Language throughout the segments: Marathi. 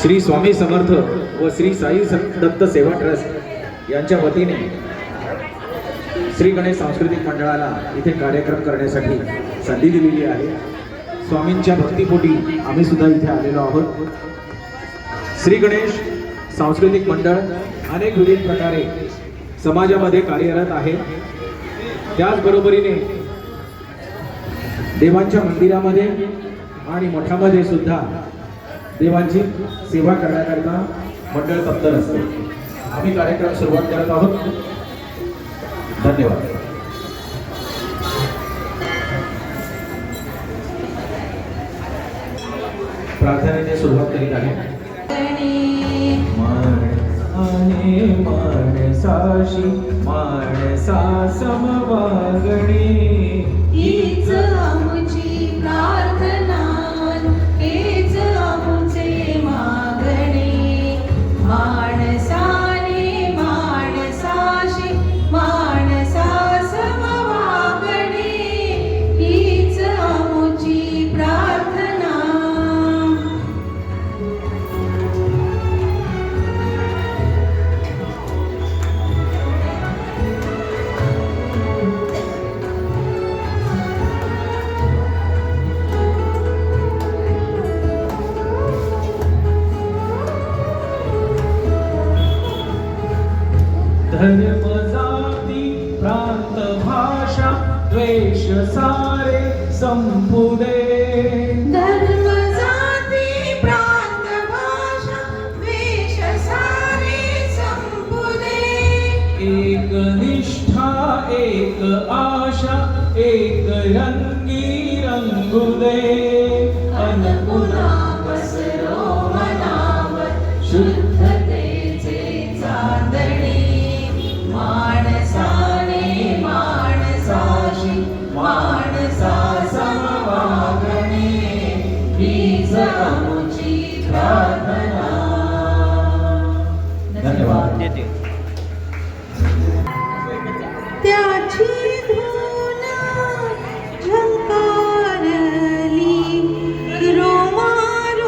श्री स्वामी समर्थ व श्री साई दत्त सेवा ट्रस्ट यांच्या वतीने श्री गणेश सांस्कृतिक मंडळाला इथे कार्यक्रम करण्यासाठी संधी दिलेली आहे। स्वामींच्या भक्तीपोटी आम्ही सुद्धा इथे आलेलो आहोत। श्री गणेश सांस्कृतिक मंडळ अनेक विविध प्रकारे समाजामध्ये कार्यरत आहे। त्याचबरोबरीने देवांच्या मंदिरामध्ये आणि मठामध्ये सुद्धा देवांची सेवा करण्याकरता मंडळ तत्पर असते। आम्ही कार्यक्रम सुरुवात करत आहोत। धन्यवाद। प्रार्थनेने सुरुवात करीत आहे। माणसाशी माणसा समवागणे हीच आमची प्रार्थना, हेच आमचे मागणे। माणसाने माणसाशी माणसा समवागणे, हीच आमची प्रार्थना। धर्म जाती प्रांत भाषा द्वेष सारे संपुदे। धर्म जाती प्रांत भाषा द्वेष सारे संपुदे। एक निष्ठा एक आशा एक रंगी रंगुदे। अनपुना पसरो मनावर शुद्धतेचे चांदणे। माणसाने माणसाशी माणसा समवागणे, हीच आमची प्रार्थना। धन्यवाद। त्याची धून झंकारली रोमारोमात।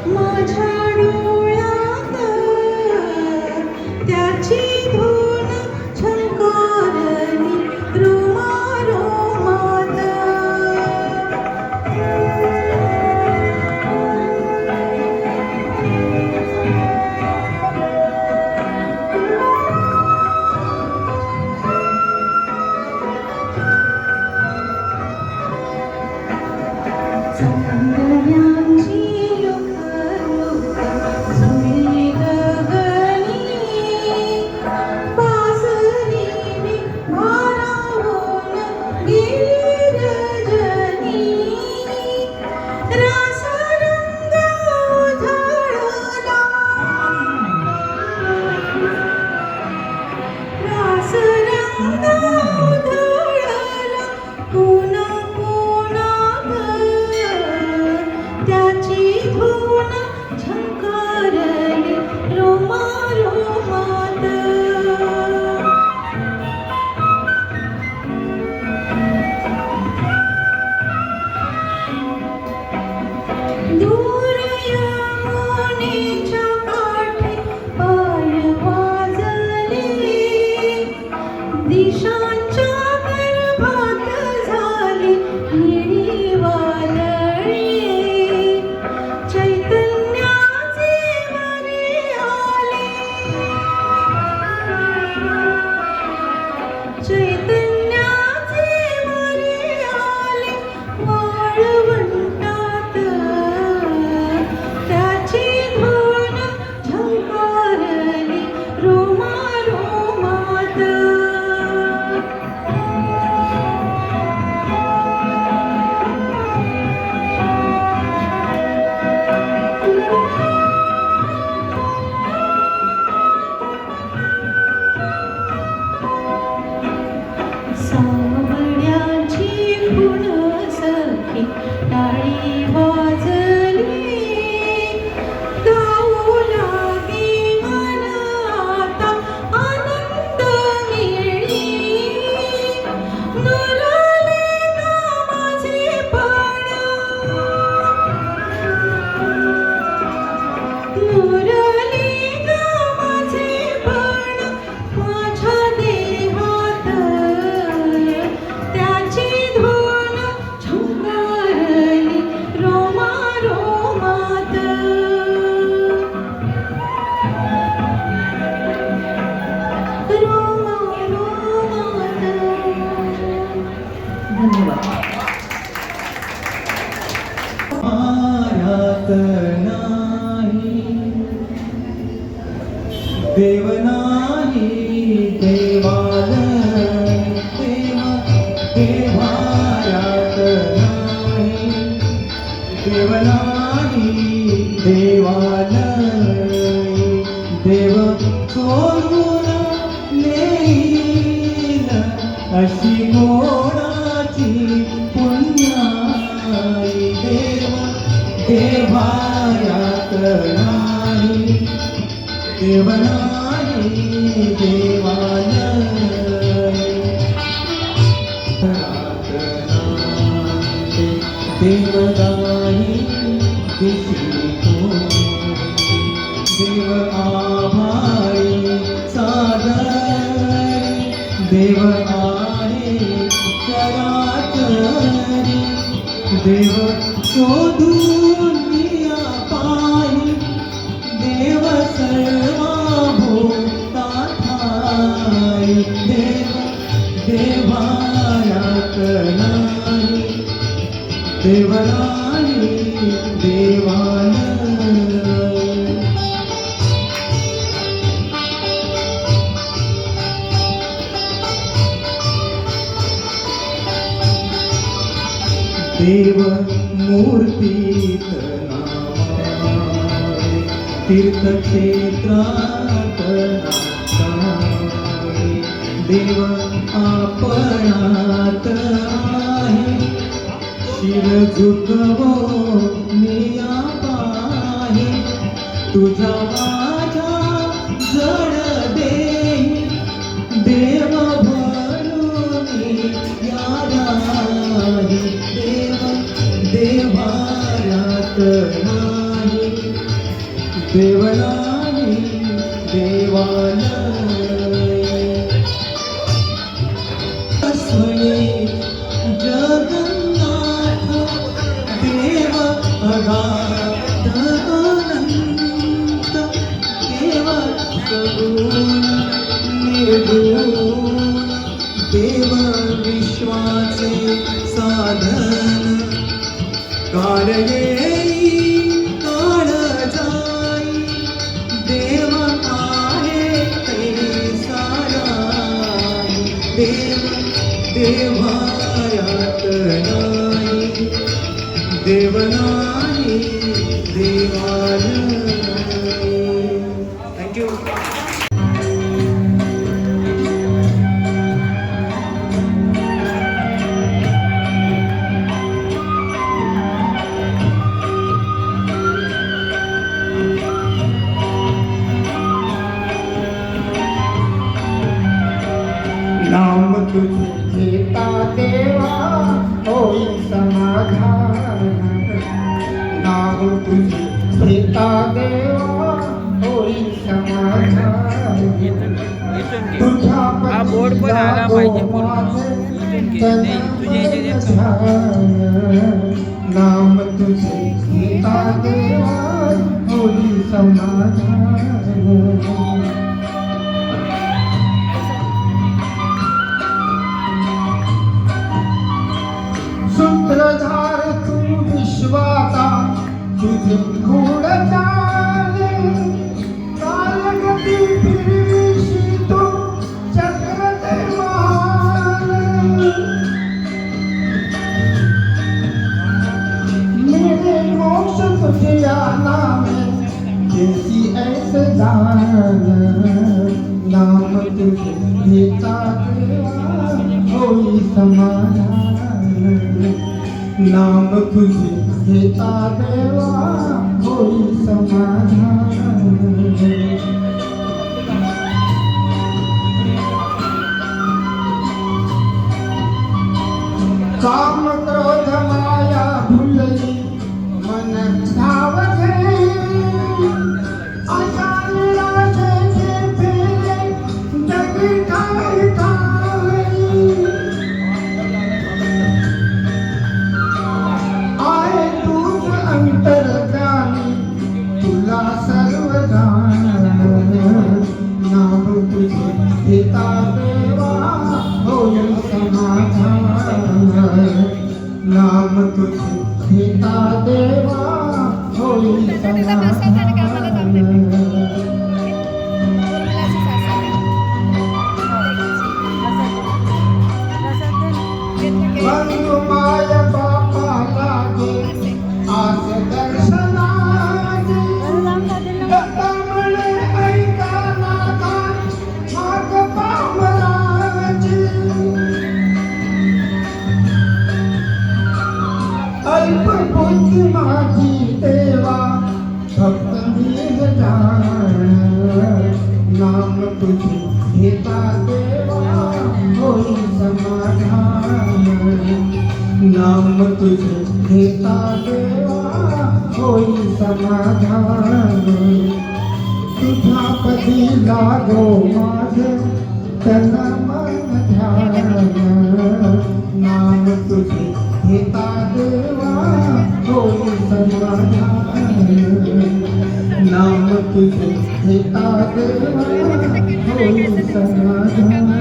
माझ्या डोळ्यात त्याची धून झंकारली रोमारोमात। सौंदर्यांची युगयुग जुळली गगनी, बासरीने भारावून गेली रजनी। रासरंग उधळला, रासरंग उधळला कोणा कोणात। त्या नाही, देव नाही देवालय, देवायात नाही, देव नाही देवालय, देव सोडून नेईल अशी कोणाची पुण्याई, देव देवायात नाही, देव नाही देवालय, देवदानी दिसितो, देव आभाळी सागरी, देव आहे चराचरी, देव शोधून पाही, देव सर्वभूतात ठाई, देव देवायात नाही, देव नाही देवालय. देव मूर्तीत नामावे, तीर्थक्षेत्रात नामावे, देव आपणात आहे, शिर झुकवो निया पाहे, तुझा माझा जड देही, देव भरून या राही, देव देवायात नाही, देव नाही देवालय. स्वने जगन्नाथ देव अगाध अनंत, देव सगुण निर्गुण, देव विश्वाचे साधन, काळ येई काळ जाई, देव आहे ते साराई, देव देवायात नाही, देव नाही देवालय. थँक्यू. नाम तुझे घेता देवा होई समाधान, नाम तुझे घेता देवा होई समाधान, तुझ्या हा बोर्ड पण आला पाहिजे नाम तुझे घेता देवा होई समाधान. सूत्रधार तू विश्वाचा, तुझे गुण चाले, कालगती फिरविशी तू चक्र देवाले. मेरे मोक्ष तुझ्या नामे, जैसी ऐसे दान, नाम तुझे घेता देवा होई समाधान, नाम तुझे घेता देवा होई समाधान. काम क्रोध माया भुलली मन धाव घेई, अशा निराशेचे फेरे जगी काय काय. आहे तूच अंतर्ज्ञानी, तुला सर्व जाण, नाम तुझे घेता देवा होई समाधान, नाम तुझे घेता देवा होई समाधान माय बापा लागे आस दर्शनाची दत्तामळे ऐका नाथा माग पामराची अल्प बुद्धी माझी देवा फक्त मी जाण नाम तुझे घेता देवा होई समाधान नाम तुझे घेता देवा होई समाधान तुझा पदी लागो माझे त्यांना मन ध्यान नाम तुझे घेता देवा होई समाधान नाम तुझे घेता देवा होई समाधान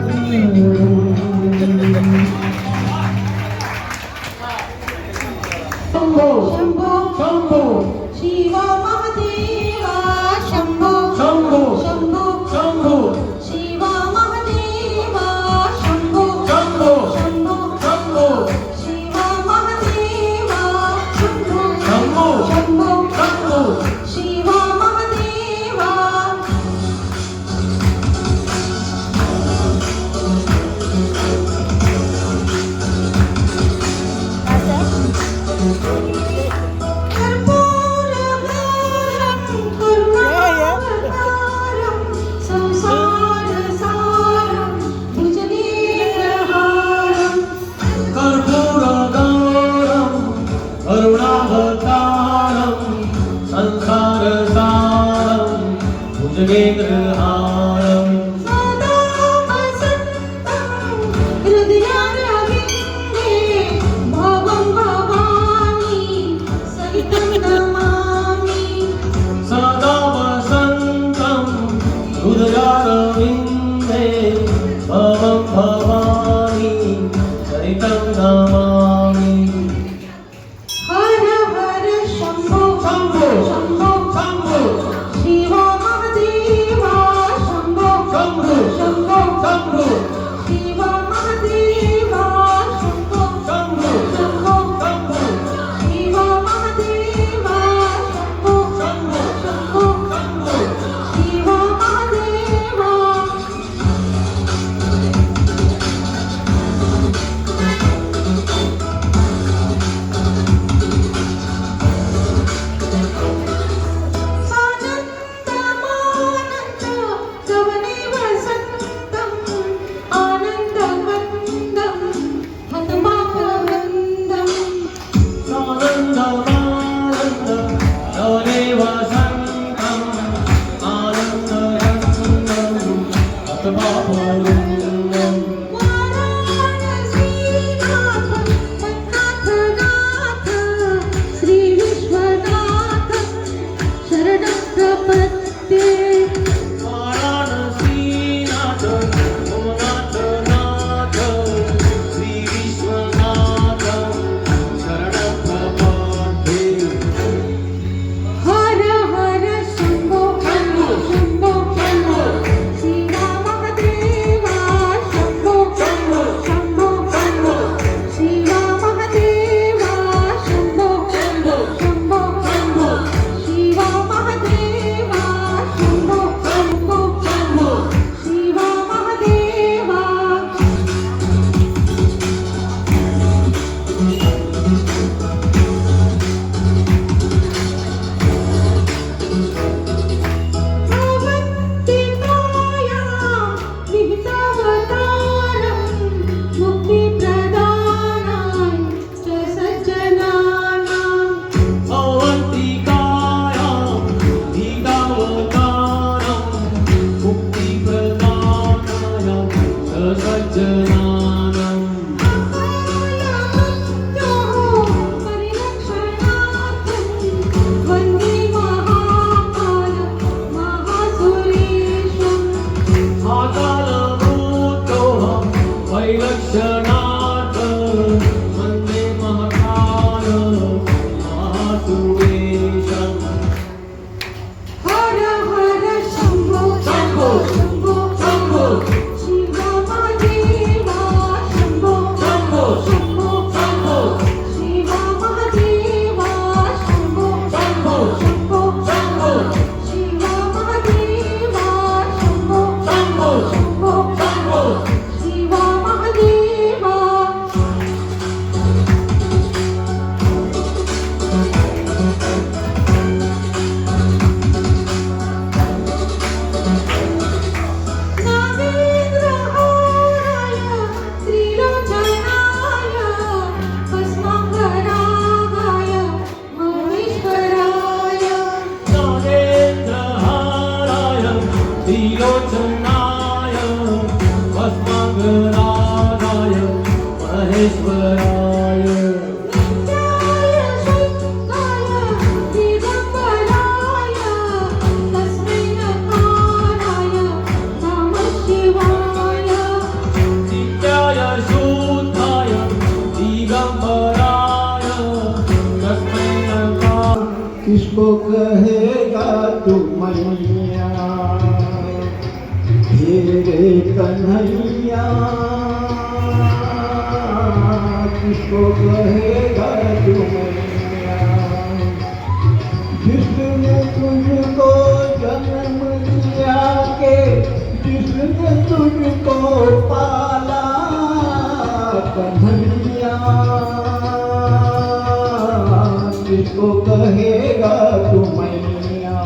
शंभो शंभो शंभो शिव महादेवा शंभो शंभो शंभो शंभो शिव महादेवा शंभो शंभो शंभो शंभो शिव महादेवा शंभो शंभो शंभो शंभो शिव महादेवा कर्पूरगौरं करुणावतारं संसारसारं भुजगेन्द्रहारं कर्पूरगौरं करुणावतारं संसारसारं भुजगेन्द्रहारं सदा वसन्तं हृदयारविन्दे भवं भवानी सहितं नमामि सदा वसन्तं हृदयारविन्दे भवं भवानी सहितं नमामि हर हर शंभो शंभो शंभो शंभो शिव महादेवा किसको कहेगा तू मैया तेरे कन्हैया किसको कहेगा तू मैया जिसने तुझको जन्म दिया के जिसने तुझको पाला कन्हैया किसको कहेगा तू मैया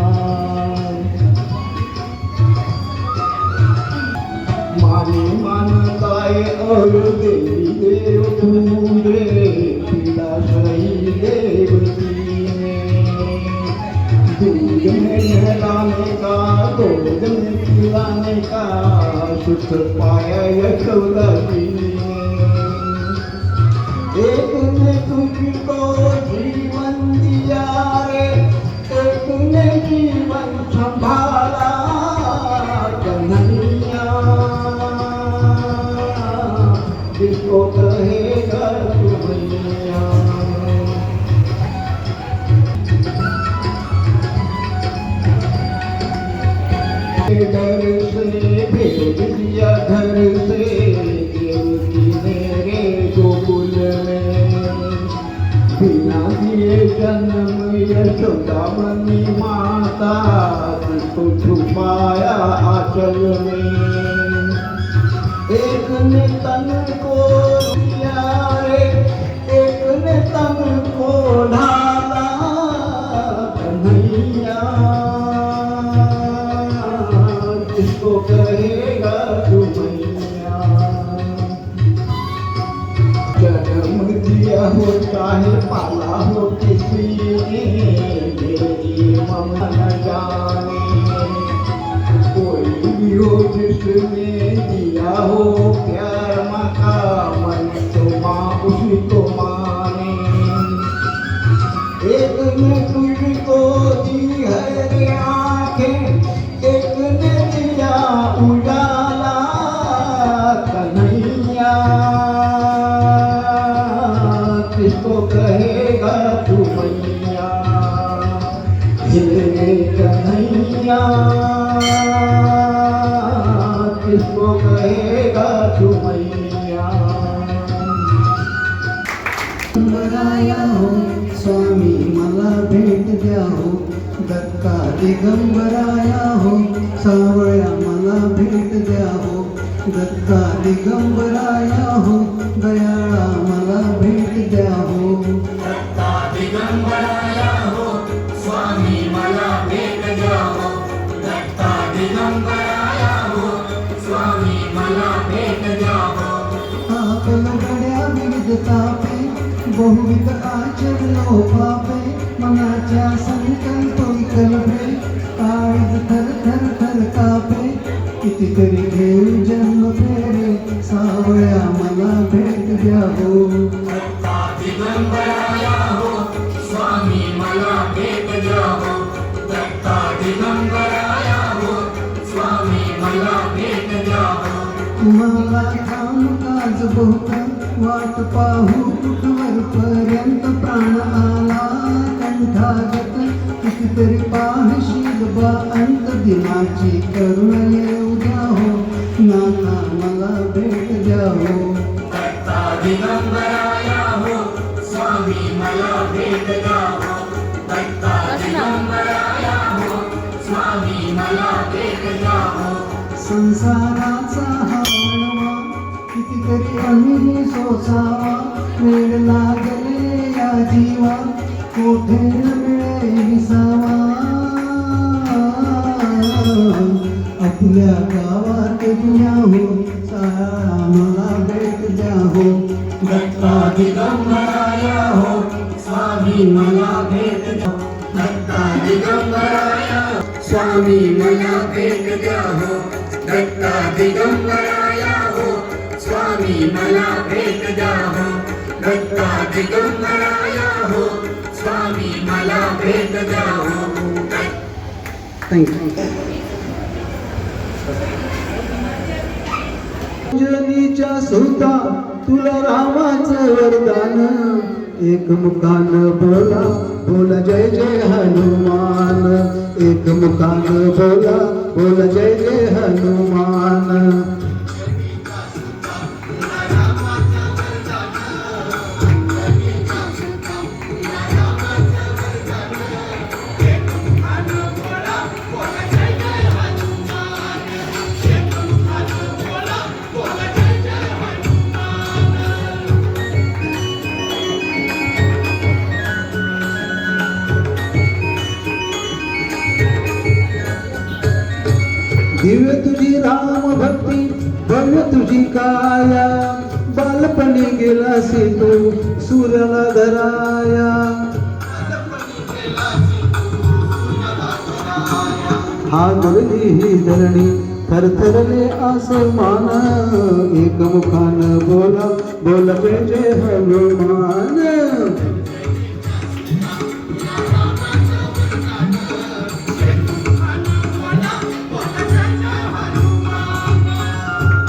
माने मानताए और देवी देव पूरे पीड़ा सही देवती ने दूध में नहलाने का दूध में खिलाने का सुख पाया यशोदा जी ने एक ने तुझको जीवन दिया रे एक ने जीवन संभाला कन्हैया किसको कहेगा तू मैया डर से भेज दिया घर से देवकी ने रे गोकुल में बिना दिए जन्म यशोदा मनी माता जिसको छुपाया आंचल में एक ने तन को दिया रे एक ने तन को ढाला कन्हैया किसको कहेगा तू मैया जन्म दिया हो चाहे पाला हो किसी ने मेरी ममता न जाने कोई भी हो जिसने दिया हो प्यार माँ का मन तो माँ उसी को माने एक ने तुझको दी है रे आँखें एक ने दिया उजाला कन्हैया किसको कहेगा तू मैया हे कन्हैया किसको कहेगा तू मैया दिगंबराया हो स्वामी मला भेट द्या हो दत्ता दिगंबराया हो सावळ्या मला भेट द्या हो दत्ता दिगंबराया हो दयाळा मला भेट द्या हो दत्ता दिगंबराया हो स्वामी मला भेट द्या हो दत्ता दिगंबराया हो स्वामी मला भेट द्या हो आपल गड्या विविध तापे बहुविध आचरलो पापे मनाच्या संकल्प विकल्पे काळीज थर थर थर कापे कितीतरी घेऊ जन्म फेरे सावळ्या मला भेट द्या हो दत्ता दिगंबराया हो स्वामी मला भेट द्या हो दत्ता दिगंबराया हो स्वामी मला भेट द्या हो तुम्हाला काम काज बहुत वाट पाहू कुठवर पर्यंत प्राण आला कंठागत कितीतरी पाहशील बा अंत दिनाची करुण येऊ द्या हो नाना मला भेट द्या हो दत्ता दिगंबराया हो स्वामी मला भेट द्या हो दत्ता दिगंबराया हो स्वामी मला भेट द्या हो संसाराचा हा वळवा कितीतरी आम्ही सोसावा वेळ लागले या जीवा कोठे न मिळे विसावा आपल्या गावात द्या हो साळा मला भेट द्या हो दत्ता दिगंबराया हो स्वामी मला भेट द्या दत्ता दिगंबराया स्वामी मला भेट द्या हो दत्ता दिगंबराया हो स्वामी मला भेट द्या हो दत्ता दिगंबराया हो स्वामी मला भेट द्या हो थँक्यू अंजनीच्या सुता तुला रामाचं वरदान एक मुखान बोला बोला जय जय हनुमान एक मुखान बोला बोला जय जय हनुमान दिव्य तुझी राम भक्ती भव्य तुझी काया बालपणी गेलासी तू सूर्याला धराया हा गरली ही धरणी थरथरले आसमान एक मुखान बोला बोला जय जय हनुमान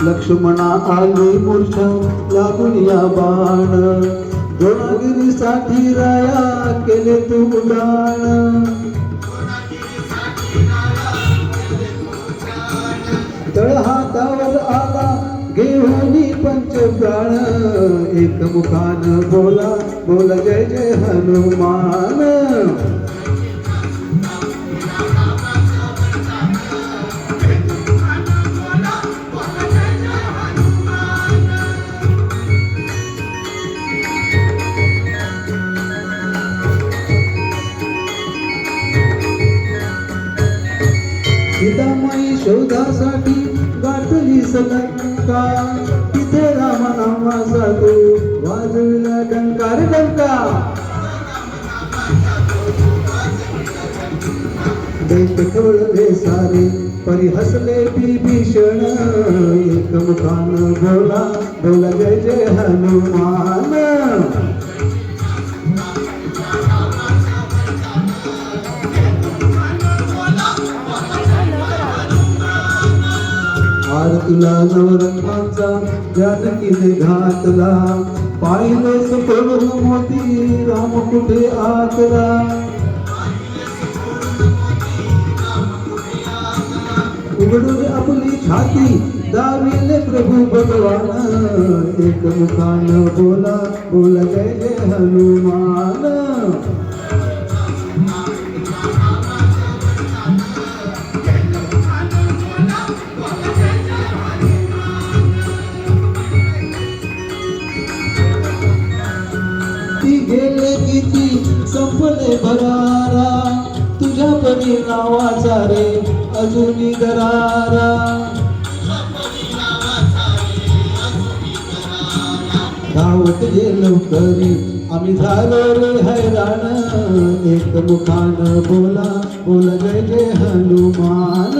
लक्ष्मणा आली मूर्छा लागून या बाण द्रोणागिरीसाठी राया केले तू उड्डाण तळहातावर आला घेऊन पंचप्राण एक मुखान बोला बोला जय जय हनुमान सीतामाई शोधासाठी गाठली सलंका तिथे रामनामासाठी वाजविला डंका रे डंका देश खवळले सारे परी हसले विभीषण एक मुखान बोला बोला जय जय हनुमान आरतीला नवरंगाचा जानकीने घातला पाहिलेस प्रभू मोती राम कुठे आतला उघडून आपली छाती दाविले प्रभू भगवान एक मुखान बोला बोला जय जय हनुमान गेले किती संपले भरारा तुझ्या परी नावाचा रे अजूनी दरारा धावत गेलो करी आम्ही झालो रे हैराण एक मुखान बोला बोला जय जय हनुमान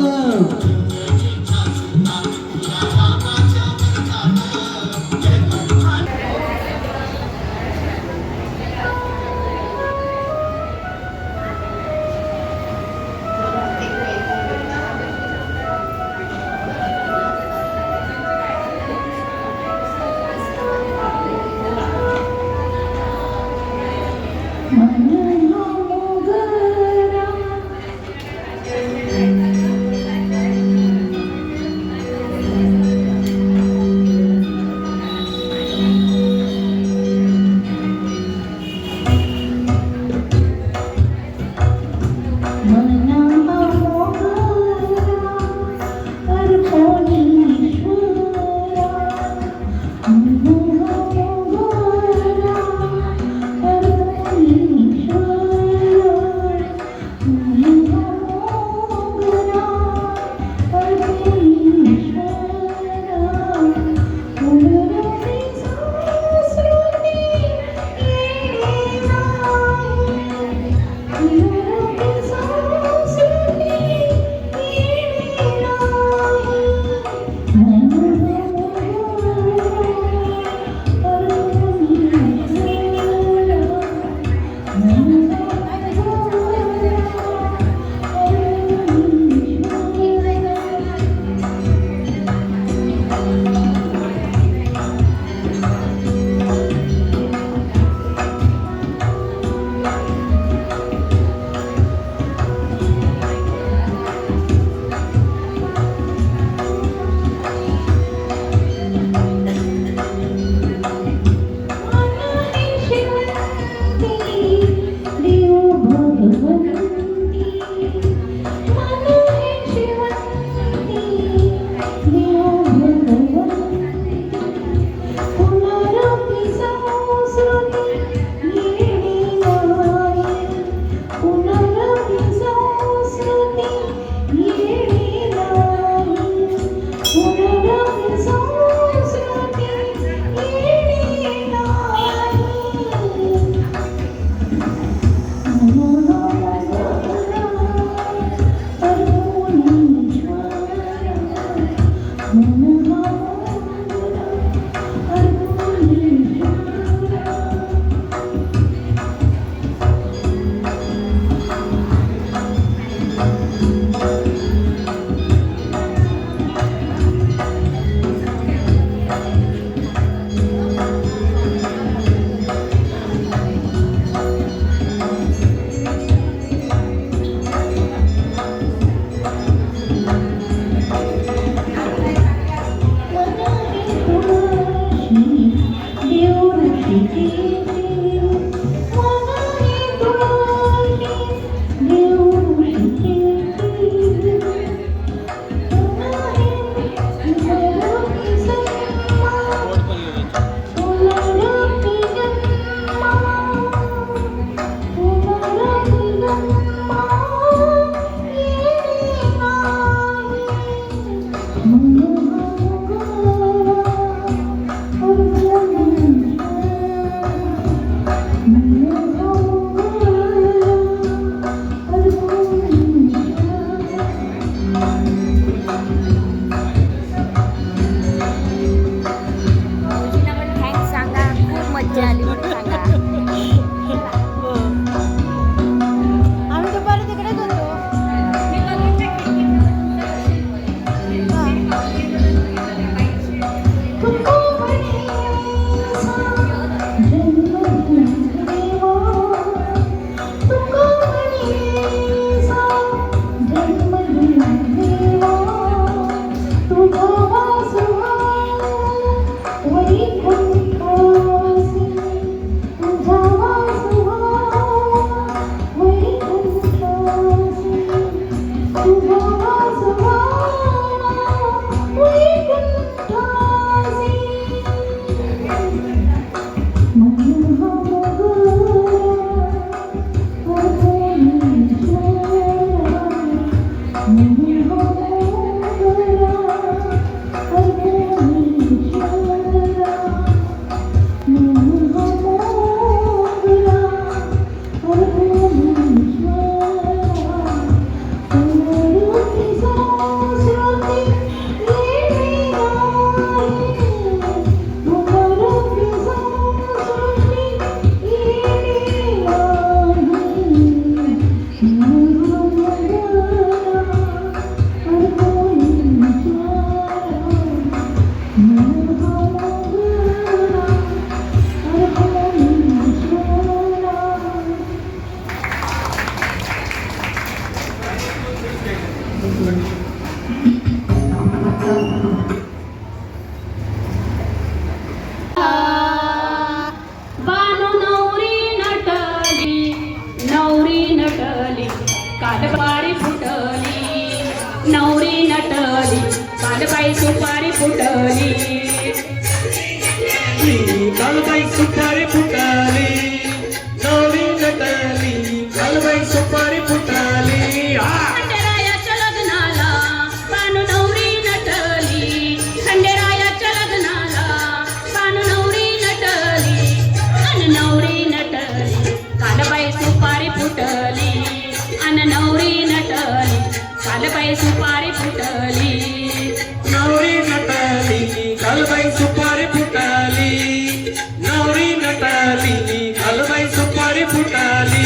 Thank you. कालबाई सुपारी फुटली कालबाई सुपारी फुटाली नवरी नटली कालबाई सुपारी फुटाली खंडेरायाच्या लग्नाला पानू नवरी नटली खंडेरायाच्या लग्नाला पानू नवरी नटली अन नवरी नटली कालबाई सुपारी फुटली अन नवरी नटली कालबाई सुपारी फुटली नवरी नटली कालबाई सुपारी फुटाली नवरी नटली कालबाई सुपारी फुटाली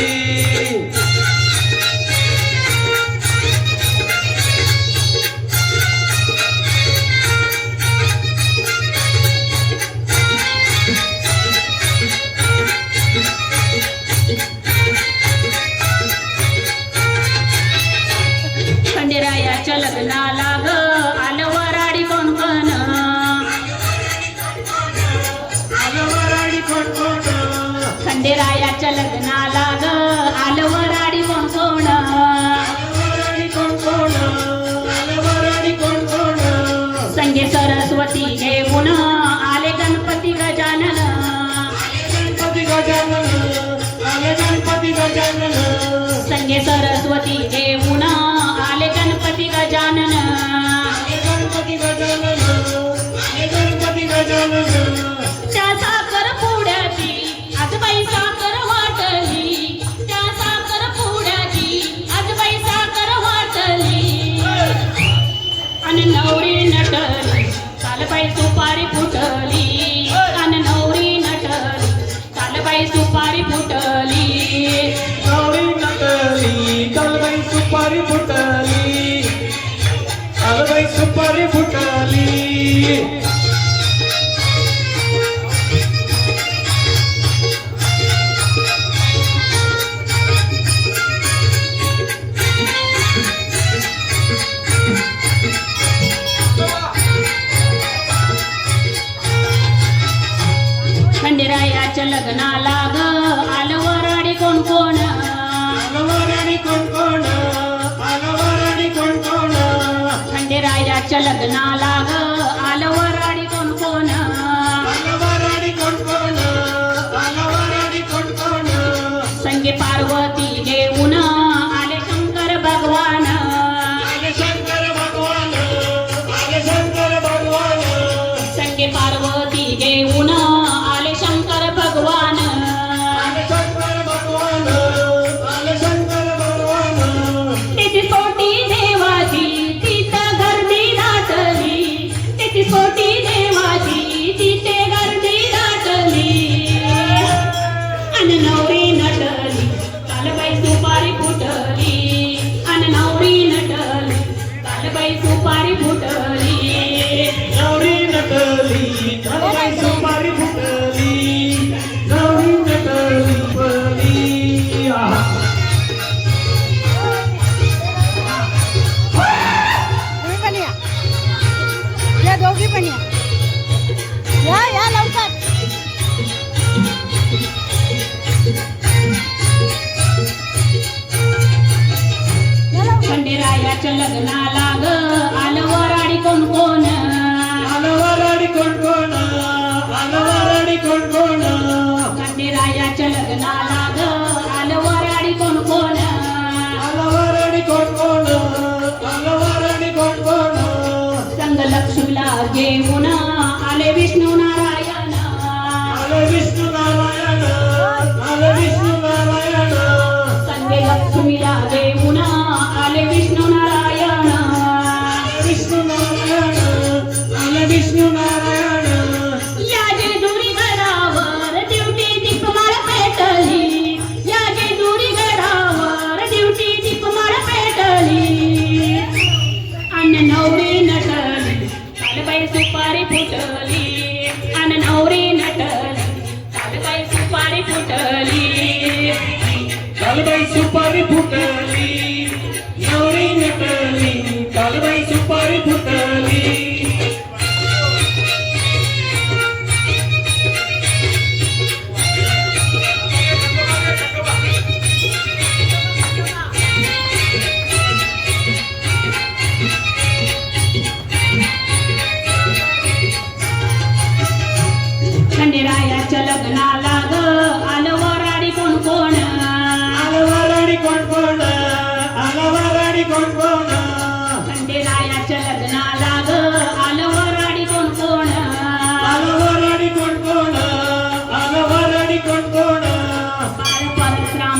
खंडेरायाच्या लग्नाला ग आलं वराडी कोण कोण आलवराडी कोण कोण खंडेरायाच्या लग्नाला ग आलं वराडी कोण कोण आलवराडी कोण कोण आलवराडी कोण कोण संगे सरस्वती घेऊन आले गणपती गजानन गणपती गजानन आले गणपती गजानन संगे सरस्वती घेऊन आले गणपती गजानन आले गणपती गजानन आले गणपती गजानन त्या साखर पुड्याची आजबाई साखर वाटली त्या साखर पुड्याची आजबाई साखर वाटली आणि नवरी नटली कालबाई सुपारी फुटली आणि नवरी नटली कालबाई सुपारी फुटली नवरी नटली कालबाई सुपारी फुटली कालबाई सुपारी फुटली खंडेरायाच्या लग्नाला ग आलं वराडी कोण कोण आलवराडी कोण कोण आलवराडी कोण कोण खंडेरायाच्या लग्नाला ग आलं वराडी कोण कोण आलवराडी कोण कोण आलवराडी कोण कोण संगे पार्वती घेऊन आले शंकर भगवान आले शंकर भगवान आले शंकर भगवान संगे पार्वती घेऊन आले शंकर भगवान आले शंकर भगवान आले शंकर भगवान तिची पोटी देवाची तिथं गर्दी दाटली तिची पोटी देवाची तिथे गर्दी दाटली आणि नवरी नटली कालबाई सुपारी फुटली आणि नवरी नटली कालबाई सुपारी फुटली नवरी नटली कालबाई सुपारी फुटली नवरी नटली फुटली तुम्ही पण या दोघी पण या लवकर खंडेरायाच्या लग्नाला ग आलं वराडी कोण कोण आलवराडी कोण कोण आलवराडी कोण कोण खंडेरायाच्या लग्नाला ग आलं वराडी कोण कोण आलवराडी कोण कोण आलवराडी कोण कोण संग लक्ष्मीला घेऊन आले विष्णू नारायण आले विष्णू नारायण आले विष्णू नारायण संगे लक्ष्मीला घेऊन आले विष्णू नारायण विष्णू नारायण आले विष्णू नारायण या जेजुरी घरावर ड्युटी दीपमाळ पेटली या जेजुरी घरावर ड्युटी दीपमाळ पेटली अन नवरी नटली कालबाई सुपारी फुटली अन नवरी नटली कालबाई सुपारी फुटली कालबाई सुपारी फुटली नवरी नटली कालबाई सुपारी फुटली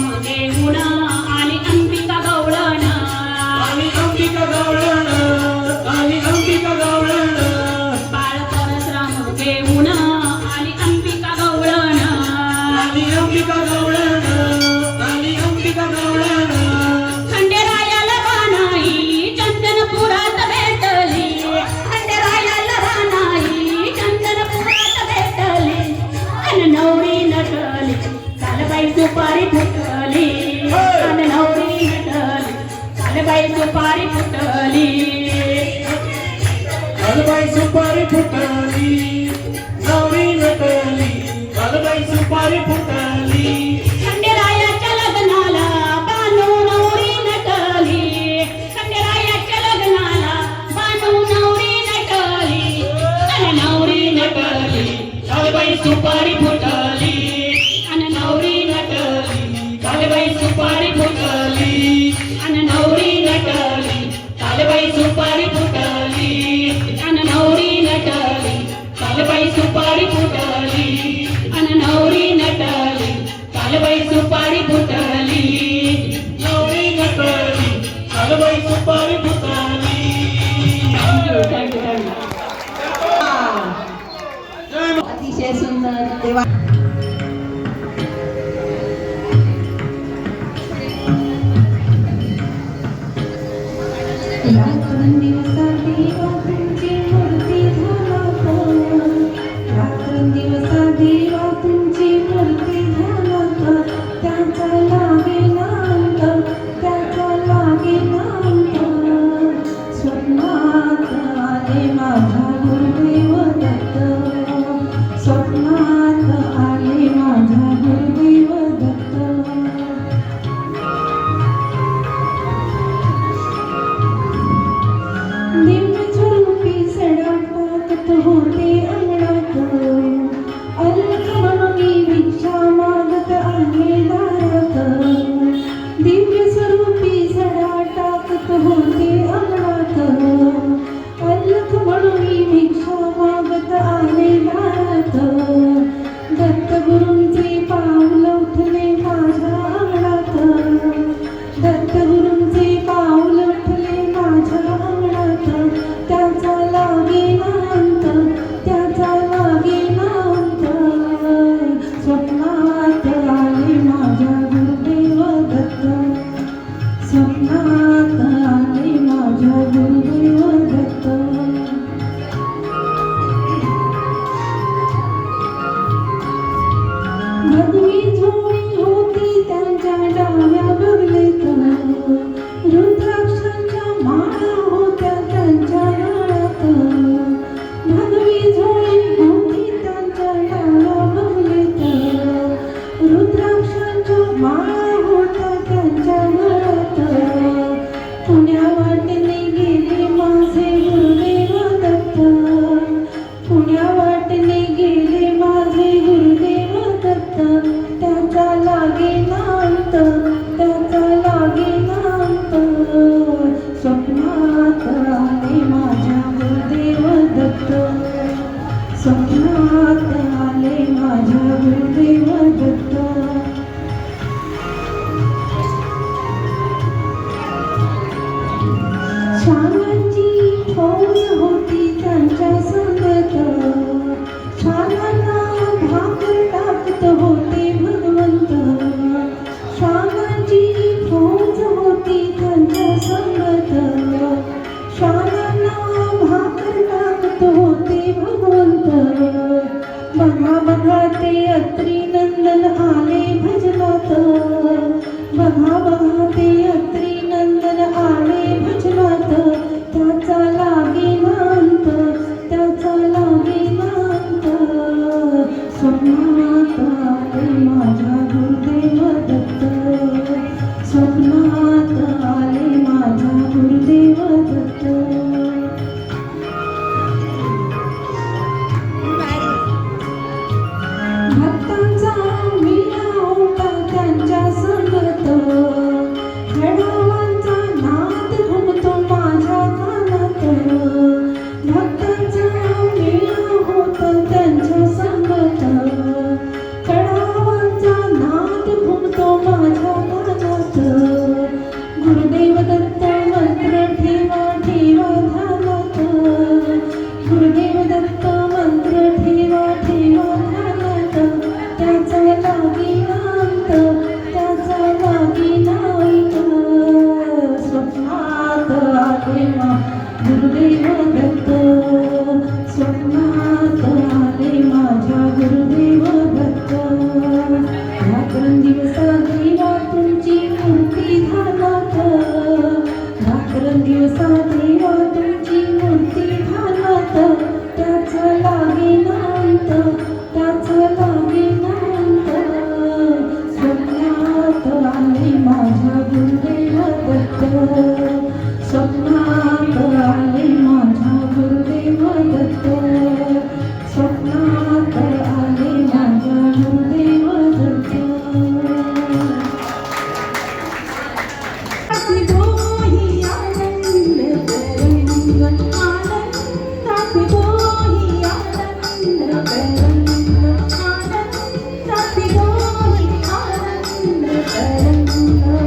राम देऊन आली अंबिका गवळण आणि अंबिका गवळण आणि अंबिका गवळण बाळ परशुराम देऊन आली अंबिका गवळण आणि अंबिका गवळण आणि अंबिका गवळण खंडेरायाला रानाई चंदनपुरात भेटली खंडेरायाला रानाई चंदनपुरात भेटली अन नवरी नटली कालबाई सुपारी फुटली अन नवरी नटली कालबाई सुपारी फुटली कालबाई सुपारी फुटली नवरी नटली कालबाई सुपारी फुटली खंडेरायाच्या लग्नाला बानू नवरी नटली खंडेरायाच्या लग्नाला बानू नवरी नटली अन नवरी नटली कालबाई सुपारी फुटली अन नवरी नटली कालबाई सुपारी फुटली अन नवरी नटली कालबाई सुपारी फुटली अन नवरी नटली कालबाई सुपारी फुटली अन नवरी नटली कालबाई सुपारी फुटली नवरी नटली कालबाई सुपारी फुटली अतिशय सुंदर देवा रात्रंदिवसाची तुमची मूर्ती झालात रात्रंदिवसाची तुमची मूर्ती झालात त्याचा लागेनांत त्याचा लागेनांत स्वप्नात आले माझ्या गुरुदेव दत्त स्वप्नात आले माझ्या गुरुदेव दत्त दिव्य स्वरूपी सडाटात होते अंगणात अलख म्हणून भिक्षा मागत आहे दारात दिव्य स्वरूपी सडाटात होते अंगणात अलख म्हणून भिक्षा मागत आहे दारात दत्तगुरूंचे पाऊल उठले माझ्या अंगणात दत्तगुरूंचे पाऊल उठले माझ्या अंगणात त्याचा लागेनांत त्याचा लागेनांत स्वप्नात आले माझ्या गुरुदेव दत्त स्वप्नात आले माझ्या गुरुदेव दत्त भगवी झोळी होती त्यांच्या डाव्या बगलेत रुद्राक्षांच्या माळा होत्या त्यांच्या गळ्यात भगवी झोळी होती त्यांच्या डाव्या बगलेत रुद्राक्षांच्या माळा होत्या त्यांच्या गळ्यात पुण्या वाटेने गेले माझे गुरुदेव दत्त पुण्या वाटेने गेले माझे गुरुदेव दत्त त्याचा लागेनांत त्याचा लागेनांत स्वप्नात आले माझ्या गुरुदेव दत्त स्वप्नात आले माझ्या गुरुदेव दत्त शालांची फौज होती त्यांच्या संगत शालांना भाकर टाकत होते भगवंत शालांची फौज होती त्यांच्या संगत शालांना भाकर टाकत होते भगवंत बघा बघा ते अत्री नंदन आले भजनात बघा बघा ते अत्री नंदन आले भजनात त्याचा लागेनांत त्याचा लागेनांत स्वप्नात आले माझ्या गुरुदेव दत्त स्वप्नात आले माझ्या गुरुदेव दत्त भक्तांचा मेळा होता त्यांच्या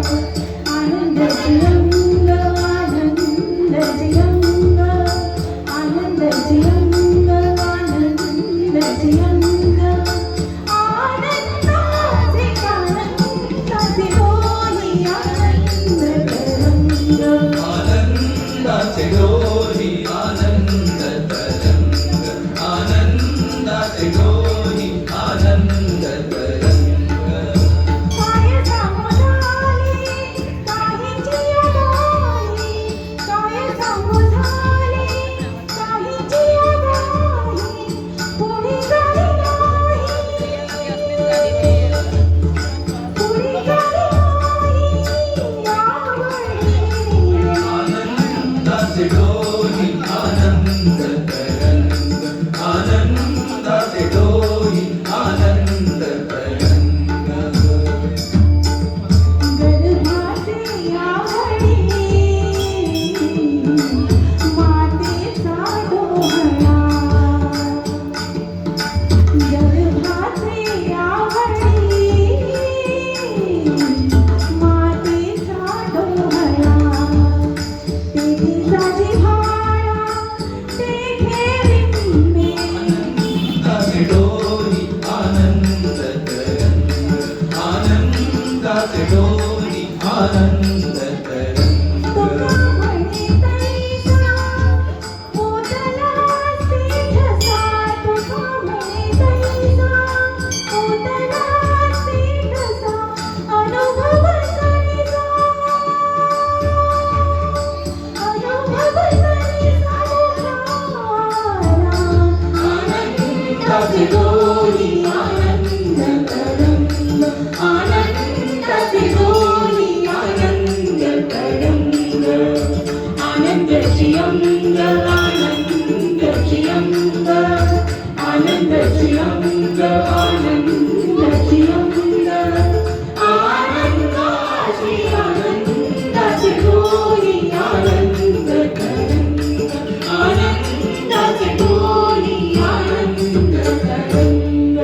आनंदाची अंग आनंदाची अंग आनंदाची अंग आनंदाची अंग आनंदाचे आनंदाचे होई आनंद तरंग आनंदाचे डोही आनंद तरंग आनंदाचे डोही आनंद तरंग काय सांगू झाले काहीची अगाई काय सांगू झाले काहीची अगाई पुढे झाली नाही पुढे झाली नाही आनंदाचे डोही आनंद तरंग आनंदाचे डोही आनंद तरंग गर्भाचे आवडी मातेचा डोहळा गर्भाचे आवडी मातेचा डोहळा तेथे साजी भाळा तेथे रिम्मे आनंदाचे डोही आनंद तरंग आनंदाचे डोही आनंद तरंग तुका म्हणे तैसा मोदला सेठसा तुका म्हणे तैसा मोदला सेठसा अनुभव करीसा आनंदाचे डोही आनंद तरंग आनंदाचे डोही आनंद तरंग आनंदाची अंग आनंदाची अंग आनंदाची अंग आनंदाची अंग आनंदाची आनंदाची डोही आनंद तरंग आनंदाची डोही आनंद तरंग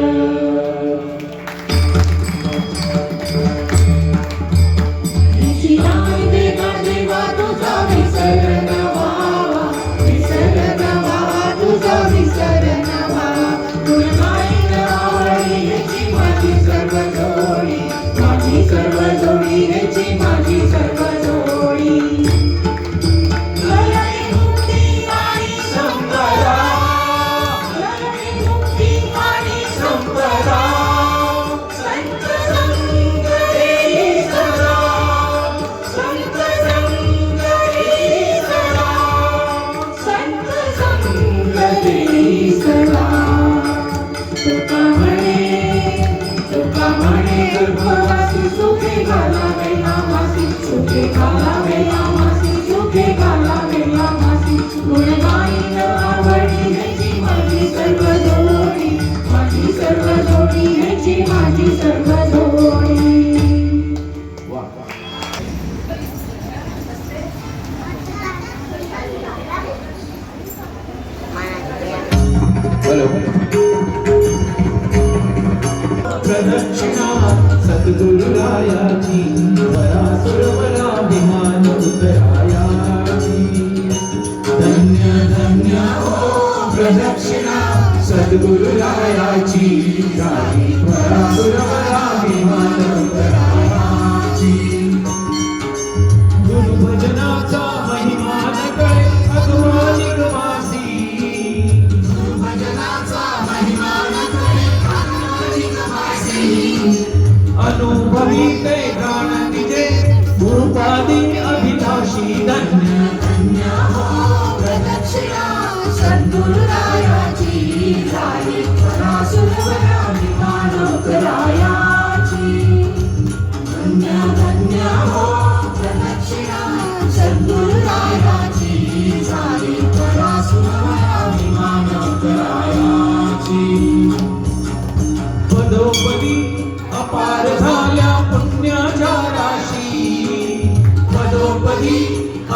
निशिराम देवा देवा तुझा विसर न व्हावा तुझा विसर न व्हावा गुणगायन आवडी ह्याची माझी सर्व जोडी ह्याची माझी सर्व जोडी लयने मुक्ती आणि संपदा लयने मुक्ती आणि संपदा संत संग देई सदा संत संग देई सदा संत संग देई सदा तुका म्हणे गर्भवासी सुखे घालावे आमासी सुखे घालावे आमासी सुखे घालावे आमासी गुणगायन आवडी ह्याची माझी सर्व जोडी ह्याची माझी सर्व जोडी वा बोलो प्रदक्षिणा सद्गुरुरायाची परासुरवराभिमान उतरायाची धन्य धन्य हो प्रदक्षिणा सद्गुरुरायाची झाली परासुरवराभिमान उतरायाची गुरुभजनाचा महिमा नकळे अधुरानिक वासी गुरुभजनाचा महिमा नकळे अधुरानिक वासी अनुभवी ते गाण तिजे गुरुपादी अभिलाषी धन्य धन्य हो प्रदक्षिणा सद्गुरुरायाची झाली परासुरवराभिमान उतरायाची धन्य धन्य हो प्रदक्षिणा सद्गुरुरायाची झाली परासुरवराभिमान उतरायाची पदोपदी अपार झाल्या पुण्याच्या राशी पदोपदी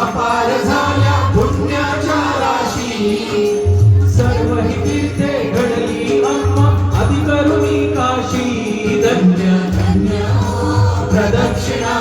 अपार झाल्या पुण्याच्या राशी सर्व ही तीर्थे घडली अम्मा अधिकरुणी काशी धन्य धन्य प्रदक्षिणा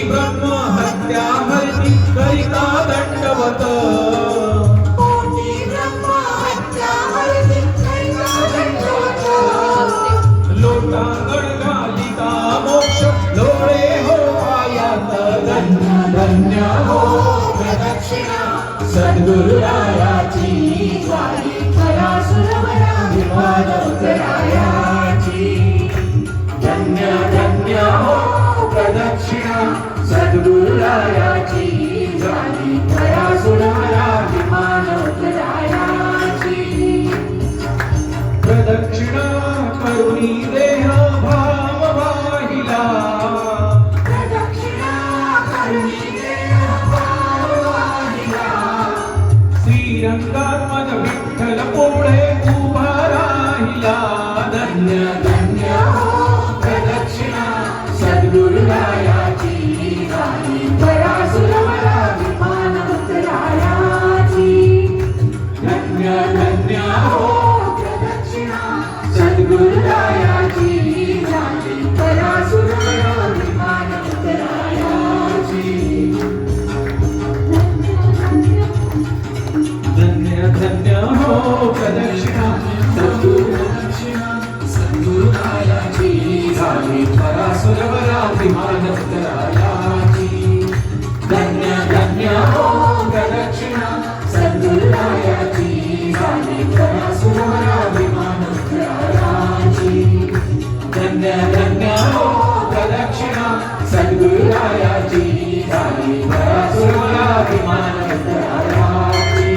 ब्रह्म हत्या हरती करिता दंडवत लोटांगण घालिता मोक्ष लोळे हो पायात धन्य धन्य हो प्रदक्षिणा सद्गुरुरायाची झाली खरा सुरवरा विमान उतरायाची धन्य धन्य हो प्रदक्षिणा सद्गुरुरायाची झाली खरा सुरवरा विमान उतरायाची प्रदक्षिणा करुणी देह भाव वाहिला श्रीरंगात मन विठ्ठल पोळे उभा राहिला धन्य धन्य हो प्रदक्षिणा सद्गुरुरायाची झाली खरा सुरवरा विमान उतरायाची धन्य धन्य हो सद्गुरुरायाची झाली खरा सुरवरा विमान उतरायाची धन्य धन्य हो प्रदक्षिणा सद्गुरुरायाची झाली खरा सुरवरा विमान उतरायाची धन्य धन्य हो प्रदक्षिणा सद्गुरुरायाची झाली खरा सुरवरा विमान धन्य धन्य हो प्रदक्षिणा सद्गुरुरायाची झाली खरा सुरवरा विमान उतरायाची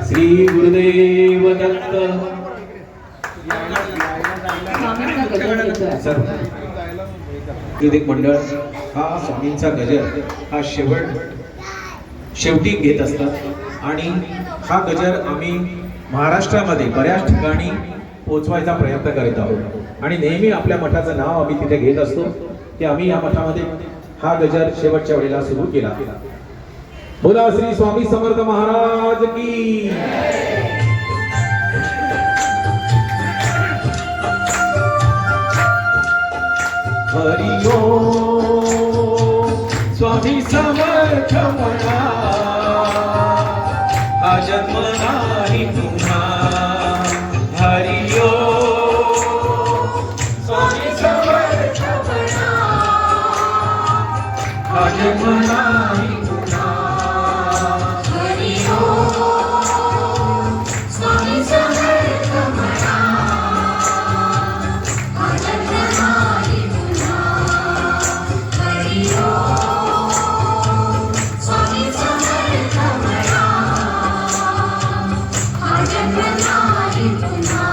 श्री गुरुदेव दत्त सांस्कृतिक मंडळ हा स्वामींचा गजर हा शेवटी घेत असतात आणि हा गजर आम्ही महाराष्ट्रामध्ये बऱ्याच ठिकाणी पोहोचवायचा प्रयत्न करीत आहोत आणि नेहमी आपल्या मठाचं नाव आम्ही तिथे घेत असतो की आम्ही या मठामध्ये हा गजर शेवटच्या वेळेला सुरू केला बोला श्री स्वामी समर्थ महाराज की हरि ओम स्वामी समर्थ म्हणा हा जन्म नाही पुन्हा हरि ओम स्वामी समर्थ म्हणा हा जन्म नाही पुन्हा हरि ओम स्वामी समर्थ म्हणा हा जन्म नाही पुन्हा हरि ओम स्वामी समर्थ म्हणा हा जन्म नाही पुन्हा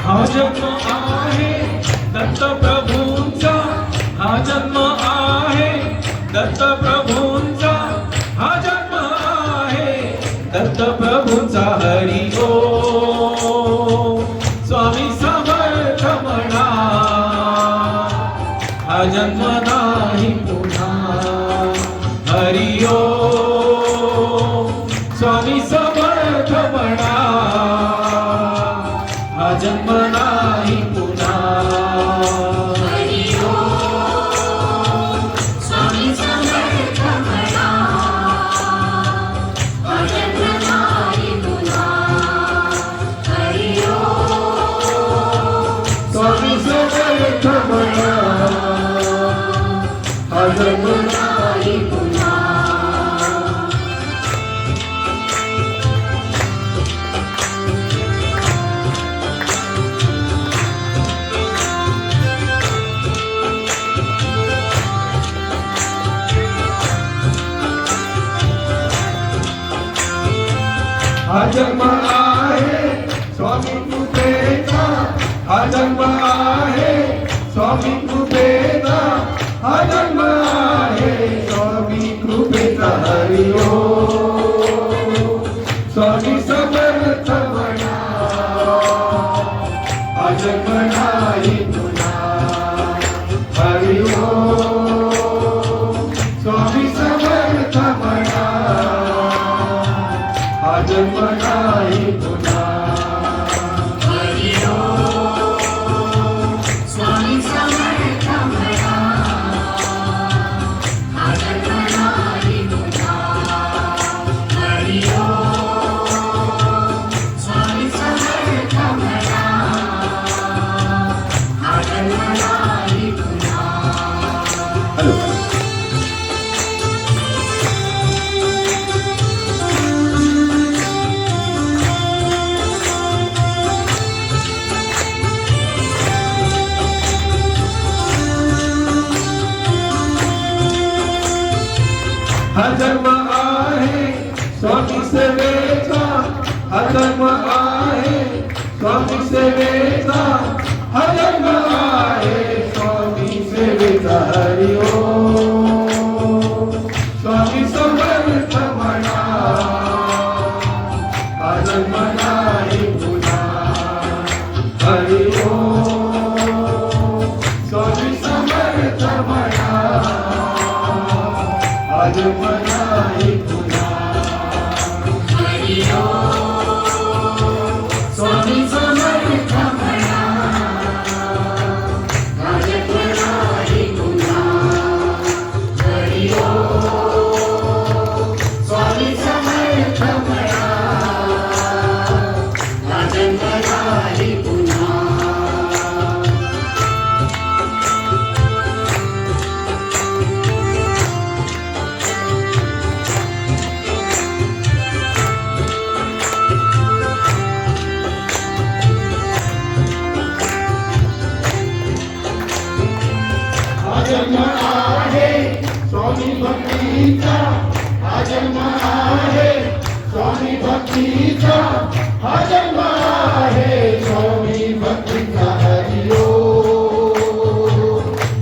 हा जन्म आहे दत्त प्रभूंचा हा जन्म आहे दत्त प्रभूंचा हा जन्म आहे दत्त प्रभूंचा हरि ओम स्वामी समर्थ म्हणा हा जन्म नाही पुन्हा हरि ओम स्वामी समर्थ म्हणा हा जन्म नाही पुन्हा हरि ओम स्वामी समर्थ म्हणा हा जन्म नाही पुन्हा हरि ओम स्वामी समर्थ म्हणा हा जन्म नाही पुन्हा हा जन्म आहे स्वामी कृपेचा हा जन्म आहे स्वामी कृपेचा हा जन्म आहे स्वामी कृपेचा हरि ओम स्वामी समर्थ म्हणा हा जन्म नाही हा जन्म आहे स्वामी सेवेचा, हा जन्म आहे स्वामी सेवेचा, हा जन्म आहे स्वामी सेवेचा. हरि ओम स्वामी समर्थ म्हणा, हा जन्म नाही पुन्हा. हरि ओम स्वामी समर्थ म्हणा, हा जन्म नाही पुन्हा. हरि ओम स्वामी समर्थ म्हणा, हा जन्म नाही पुन्हा. हरि ओम स्वामी समर्थ म्हणा, हा जन्म नाही पुन्हा. हा जन्म आहे स्वामी भक्तीचा, हा जन्म आहे स्वामी भक्तीचा, हा जन्म आहे स्वामी भक्तीचा. हरि ओम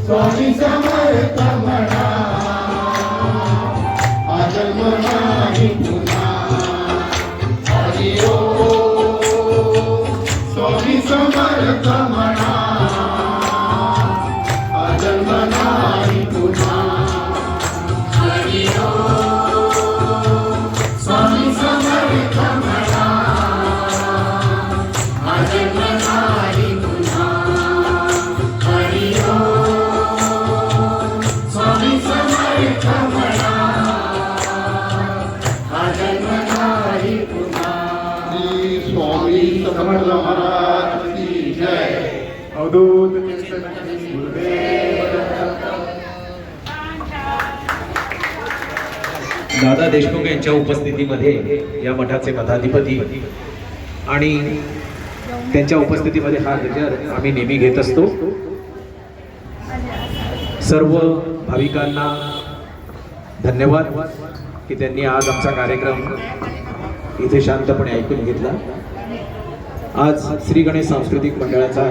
स्वामी समर्थ म्हणा, हा जन्म नाही पुन्हा. हरि ओम स्वामी समर्थ म्हणा, हा जन्म नाही पुन्हा. हरि ओम स्वामी समर्थ म्हणा, हा जन्म नाही पुन्हा. हरि ओम स्वामी समर्थ म्हणा, हा जन्म नाही पुन्हा. श्री स्वामी समर्थ महाराज की जय. अवधूत कीर्तन गुरुदेव दत्त. दादा देशमुख यांच्या उपस्थितीमध्ये या मठाचे मठाधिपती आणि त्यांच्या उपस्थितीमध्ये हा गजर आम्ही नेहमी घेत असतो. सर्व भाविकांना धन्यवाद की त्यांनी आज आमचा कार्यक्रम इथे शांतपणे ऐकून घेतला. आज श्री गणेश सांस्कृतिक मंडळाचा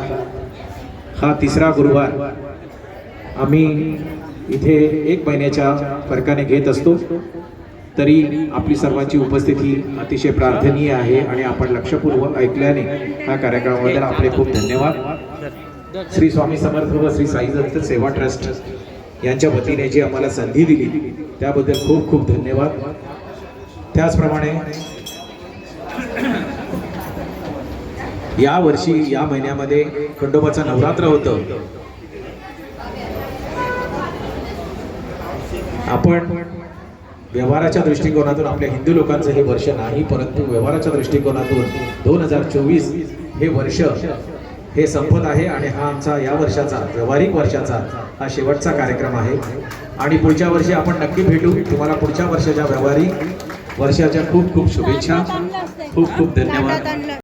हा तिसरा गुरुवार आम्ही इथे 1 महिन्याच्या फरकाने घेत असतो. तरी आपली सर्वांची उपस्थिती अतिशय प्रार्थनीय आहे आणि आपण लक्षपूर्वक ऐकल्याने हा कार्यक्रमाबद्दल आपले खूप धन्यवाद. श्री स्वामी समर्थ व श्री साई दत्त सेवा ट्रस्ट यांच्या वतीने जी आम्हाला संधी दिली त्याबद्दल खूप खूप धन्यवाद. त्याचप्रमाणे या वर्षी या महिन्यामध्ये खंडोबाचं नवरात्र होतं. आपण व्यवहाराच्या दृष्टिकोनातून आपल्या हिंदू लोकांचं हे वर्ष नाही, परंतु व्यवहाराच्या दृष्टिकोनातून 2024 हे वर्ष हे संपत आहे आणि हा आमचा या वर्षाचा व्यावहारिक वर्षाचा हा शेवटचा कार्यक्रम आहे. आणि पुढच्या वर्षी आपण नक्की भेटू. तुम्हाला पुढच्या वर्षाच्या व्यावहारिक वर्षाच्या खूप खूप शुभेच्छा. खूप खूप धन्यवाद.